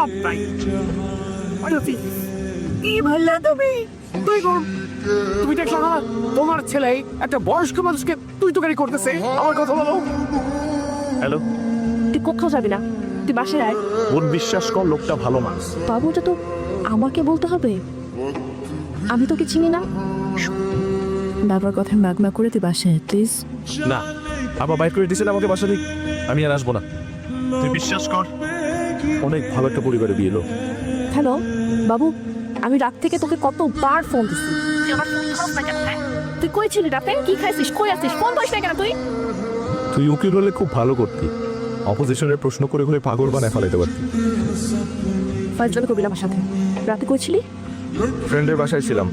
জবাব নাই। কি বললে তুমি? তুমি দেখলা না তোমার ছেলে একটা বয়স্ক মানুষকে তুই তো গাড়ি করতেছে। আমার কথা বলো। হ্যালো, তুই কোথাও যাবি না, তুই বাসায় আয়। বোন বিশ্বাস কর, লোকটা ভালো মানুষ। বাবু, এটা তো আমাকে বলতে হবে, আমি তোকে চিনি না। বাবার কথা ম্যাগমা করে তুই বাসায় প্লিজ। না, আবার বাইর করে দিয়েছিল আমাকে বাসা দিক, আমি আর আসবো না। তুই বিশ্বাস কর, অনেক ভালো একটা পরিবারে বিয়ে এলো। হ্যালো বাবু, আমি রাত থেকে তোকে কতবার ফোন দিচ্ছি, তুই আমার ফোন ধরস না কেন? তুই কই ছিলি রাতে? কি খাইছিস? কই আছিস? ফোন ধরিস না কেন তুই? তুই উকিল হলে খুব ভালো করতি, অপোজিশনের প্রশ্ন করে করে পাগল বানায় ফেলাইতে পারতি। ফাইজলামি করবি না আমার সাথে। রাতে কই ছিলি? ফ্রেন্ডের বাসায় ছিলাম।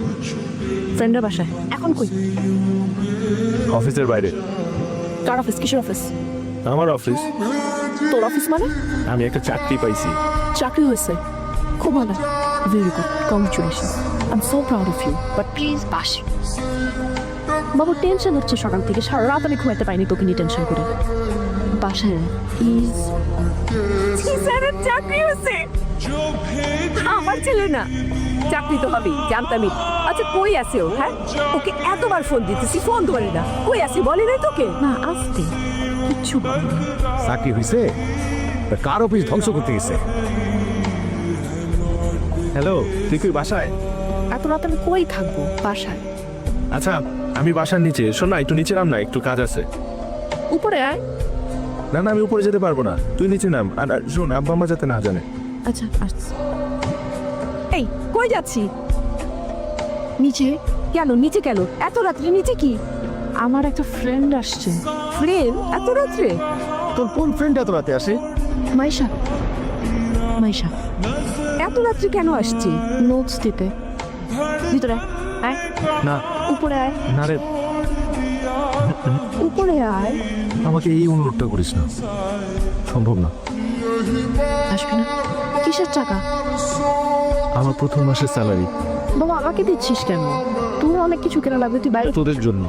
ফ্রেন্ডের বাসায়? এখন কই? অফিসের বাইরে। কার অফিস? কিসের অফিস? আমার অফিস। তোর অফিস মানে? আমি একটা চাকরি পাইছি। চাকরি হয়েছে? খুব ভালো, very good, congratulation, I am so proud of you. But please বাস। বাবু টেনশন হচ্ছে সকাল থেকে, সারা রাত আমি ঘুমাইতে পাইনি তোকে নিয়ে টেনশন করে। বাসায় প্লিজ। চাকরি হয়েছে? আমার ছেলে না, চাকরি তো হবেই, জানতামই। আচ্ছা কই আছে ও? হ্যাঁ, ওকে এতবার ফোন দিতেছি, ফোন ধরে না। কই আছে বলি নাই তোকে? না, আসতে কিচ্ছু বলিনি। চাকরি হয়েছে? কার অফিস ধ্বংস করতে গেছে? হ্যালো, তুই কি বাসায়? এত রাত আমি কই থাকবো? বাসায়। আচ্ছা, আমি বাসার নিচে। শোন না, একটু নিচে নাম না, একটু কাজ আছে। উপরে আয়। না না, আমি উপরে যেতে পারবো না, তুই নিচে নাম। আর শোন, আব্বা আম্মা যাতে না জানে। আচ্ছা আসছি। এই কই যাচ্ছি? নিচে কেন? নিচে কেন? এত রাত্রে নিচে কি? আমার একটা ফ্রেন্ড আসছে। ফ্রেন্ড? এত রাত্রে? তোর কোন ফ্রেন্ড এত রাতে আসে? মাইশা। মাইশা এত রাত্রে কেন আসছি? নোটস দিতে। ভিতরে আয়। না। উপরে আয়। না রে, উপরে আয়। আমাকে এই অনুরোধটা করিস না, সম্ভব না। আসবি না? কিসের টাকা? আমার প্রথম মাসের স্যালারি। বাবা আমাকে দিচ্ছিস কেন? তোর অনেক কিছু কেনা লাগবে, তুই বাইরে। তোদের জন্য,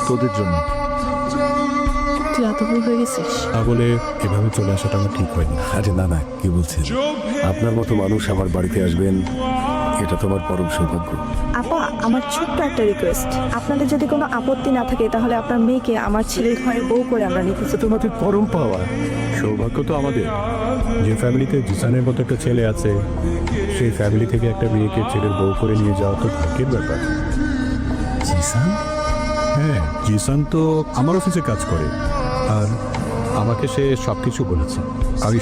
তোদের জন্য। তুই এত ভুল হয়ে গেছিস। তা বলে এভাবে চলে আসাটা আমার ঠিক হয়নি। আরে না না, কি বলছেন? আপনার মতো মানুষ আমার বাড়িতে আসবেন, এটা তো আমার পরম সৌভাগ্য। আপা, আমার ছোট্ট একটা রিকোয়েস্ট, আপনাদের যদি কোনো আপত্তি না থাকে তাহলে আপনার মেয়েকে আমার ছেলের ঘরে বউ করে আমরা নিতে চাই। তোমাদের পরম পাওয়া, সৌভাগ্য তো আমাদের। যে ফ্যামিলিতে জিসানের মতো একটা ছেলে আছে, সেই ফ্যামিলি থেকে একটা মেয়েকে ছেলের বউ করে নিয়ে যাওয়া তো ভাগ্যের ব্যাপার। জিসান? হ্যাঁ, জিসান তো আমার অফিসে কাজ করে, আর আমাকে সে সব কিছু বলেছে। আমি